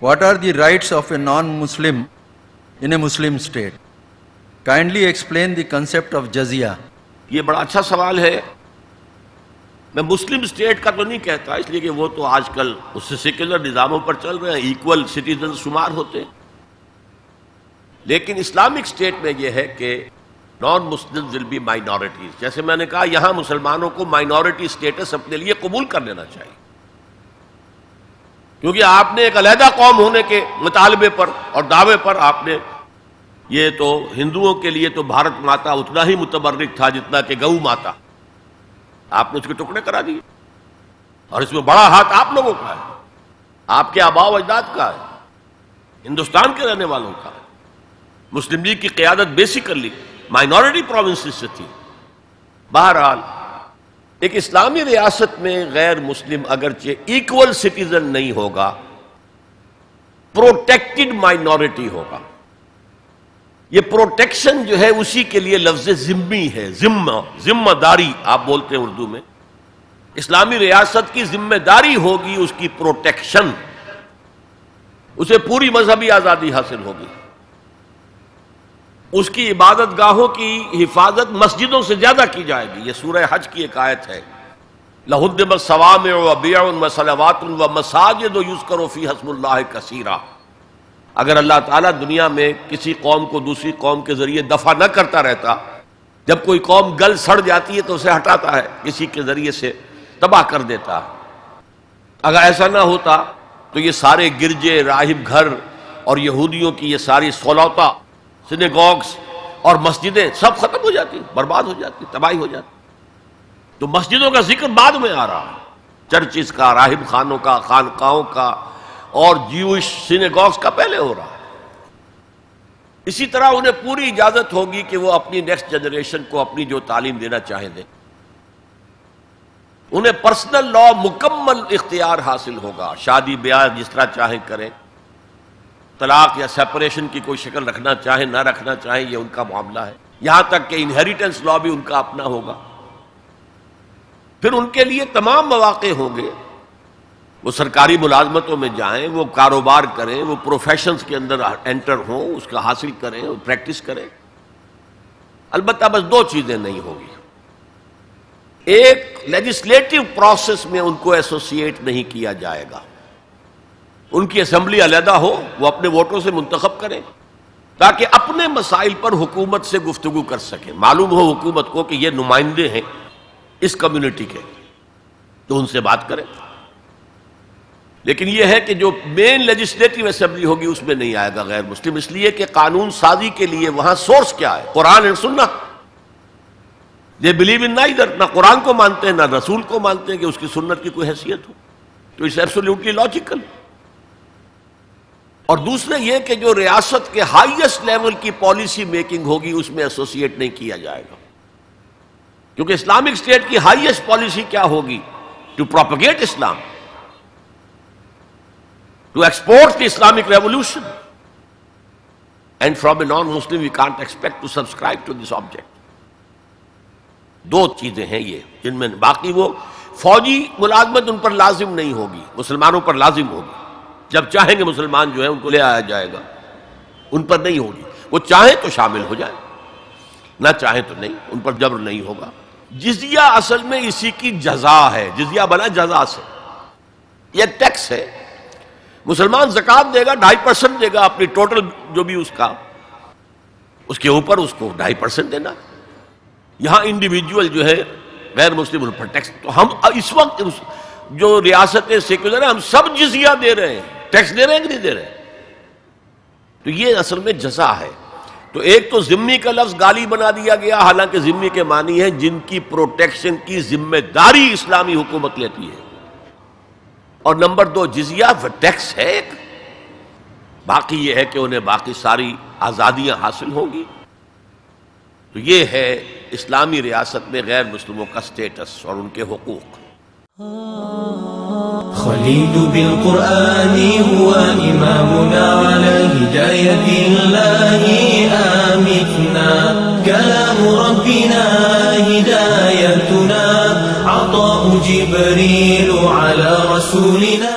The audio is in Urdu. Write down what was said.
What are the rights of a non-Muslim in a Muslim state? Kindly explain the concept of jizya. یہ بڑا اچھا سوال ہے. میں مسلم اسٹیٹ کا تو نہیں کہتا، اس لیے کہ وہ تو آج کل اس سے سیکولر نظاموں پر چل رہے ہیں، ایکول سٹیزن شمار ہوتے ہیں. لیکن اسلامک اسٹیٹ میں یہ ہے کہ نان مسلم ول بی مائنورٹیز. جیسے میں نے کہا یہاں مسلمانوں کو مائنورٹی اسٹیٹس اپنے لیے قبول کر لینا چاہیے، کیونکہ آپ نے ایک علیحدہ قوم ہونے کے مطالبے پر اور دعوے پر آپ نے، یہ تو ہندوؤں کے لیے تو بھارت ماتا اتنا ہی متبرک تھا جتنا کہ گو ماتا، آپ نے اس کے ٹکڑے کرا دیے. اور اس میں بڑا ہاتھ آپ لوگوں کا ہے، آپ کے آباء و اجداد کا ہے، ہندوستان کے رہنے والوں کا ہے. مسلم لیگ کی قیادت بیسیکلی مائنورٹی پروونسز سے تھی. بہرحال ایک اسلامی ریاست میں غیر مسلم اگرچہ ایکول سٹیزن نہیں ہوگا، پروٹیکٹڈ مائنورٹی ہوگا. یہ پروٹیکشن جو ہے اسی کے لیے لفظ ذمہ ہے، ذمہ داری آپ بولتے ہیں اردو میں. اسلامی ریاست کی ذمہ داری ہوگی اس کی پروٹیکشن، اسے پوری مذہبی آزادی حاصل ہوگی. اس کی عبادت گاہوں کی حفاظت مسجدوں سے زیادہ کی جائے گی. یہ سورہ حج کی ایک آیت ہے، لَهُدِّمَتْ صَوَامِعُ وَبِيَعٌ وَصَلَوَاتٌ وَمَسَاجِدُ يُذْكَرُ فِيهَا اسْمُ اللَّهِ كَثِيرًا. اگر اللہ تعالیٰ دنیا میں کسی قوم کو دوسری قوم کے ذریعے دفع نہ کرتا رہتا، جب کوئی قوم گل سڑ جاتی ہے تو اسے ہٹاتا ہے، کسی کے ذریعے سے تباہ کر دیتا ہے. اگر ایسا نہ ہوتا تو یہ سارے گرجے، راہب گھر اور یہودیوں کی یہ ساری سولوتا، سینیگوگز اور مسجدیں سب ختم ہو جاتی، برباد ہو جاتی، تباہی ہو جاتی. تو مسجدوں کا ذکر بعد میں آ رہا ہے، چرچز کا، راہب خانوں کا، خانقاہوں کا اور جیوش سینیگوگز کا پہلے ہو رہا ہے. اسی طرح انہیں پوری اجازت ہوگی کہ وہ اپنی نیکسٹ جنریشن کو اپنی جو تعلیم دینا چاہیں دیں. انہیں پرسنل لا مکمل اختیار حاصل ہوگا، شادی بیاہ جس طرح چاہیں کریں، طلاق یا سیپریشن کی کوئی شکل رکھنا چاہیں نہ رکھنا چاہیں یہ ان کا معاملہ ہے. یہاں تک کہ انہیریٹنس لا بھی ان کا اپنا ہوگا. پھر ان کے لیے تمام مواقع ہوں گے، وہ سرکاری ملازمتوں میں جائیں، وہ کاروبار کریں، وہ پروفیشنز کے اندر انٹر ہوں، اس کا حاصل کریں اور پریکٹس کریں. البتہ بس دو چیزیں نہیں ہوگی. ایک، لیجسلیٹو پروسیس میں ان کو ایسوسیٹ نہیں کیا جائے گا. ان کی اسمبلی علیحدہ ہو، وہ اپنے ووٹوں سے منتخب کریں تاکہ اپنے مسائل پر حکومت سے گفتگو کر سکیں. معلوم ہو حکومت کو کہ یہ نمائندے ہیں اس کمیونٹی کے، تو ان سے بات کریں. لیکن یہ ہے کہ جو مین لیجسلیٹو اسمبلی ہوگی اس میں نہیں آئے گا غیر مسلم، اس لیے کہ قانون سازی کے لیے وہاں سورس کیا ہے؟ قرآن اور سنت. دے بلیو ان نائدر، نہ قرآن کو مانتے ہیں نہ رسول کو مانتے ہیں کہ اس کی سنت کی کوئی حیثیت ہو. تو اٹس ایبسولوٹلی لاجیکل. اور دوسرے یہ کہ جو ریاست کے ہائیسٹ لیول کی پالیسی میکنگ ہوگی اس میں ایسوسیٹ نہیں کیا جائے گا، کیونکہ اسلامک اسٹیٹ کی ہائیسٹ پالیسی کیا ہوگی؟ To propagate Islam, to export the Islamic revolution. And from a non Muslim we can't expect to subscribe to this object. دو چیزیں ہیں یہ جن میں، باقی وہ فوجی ملازمت ان پر لازم نہیں ہوگی، مسلمانوں پر لازم ہوگی. جب چاہیں گے مسلمان جو ہے ان کو لے آیا جائے گا، ان پر نہیں ہوگی. وہ چاہیں تو شامل ہو جائیں، نہ چاہیں تو نہیں، ان پر جبر نہیں ہوگا. جزیہ اصل میں اسی کی جزا ہے، جزیہ بنا جزا سے. یہ ٹیکس ہے. مسلمان زکوٰۃ دے گا 2.5% دے گا اپنی ٹوٹل جو بھی اس کا، اس کے اوپر اس کو 2.5% دینا. یہاں انڈیویجول جو ہے غیر مسلم ان پر ٹیکس. تو ہم اس وقت جو ریاستیں سیکولر ہیں ہم سب جزیہ دے رہے ہیں، ٹیکس دے رہے ہیں کہ نہیں دے رہے؟ تو یہ اصل میں جزا ہے. تو ایک تو ذمہ کا لفظ گالی بنا دیا گیا، حالانکہ ذمہ کے معنی ہے جن کی پروٹیکشن کی ذمہ داری اسلامی حکومت لیتی ہے. اور نمبر 2 جزیہ ٹیکس ہے ایک. باقی یہ ہے کہ انہیں باقی ساری آزادیاں حاصل ہوں گی. تو یہ ہے اسلامی ریاست میں غیر مسلموں کا سٹیٹس اور ان کے حقوق. خليل بالقرآن هو إمامنا على هداية الله آمتنا كلام ربنا هدايتنا عطاء جبريل على رسولنا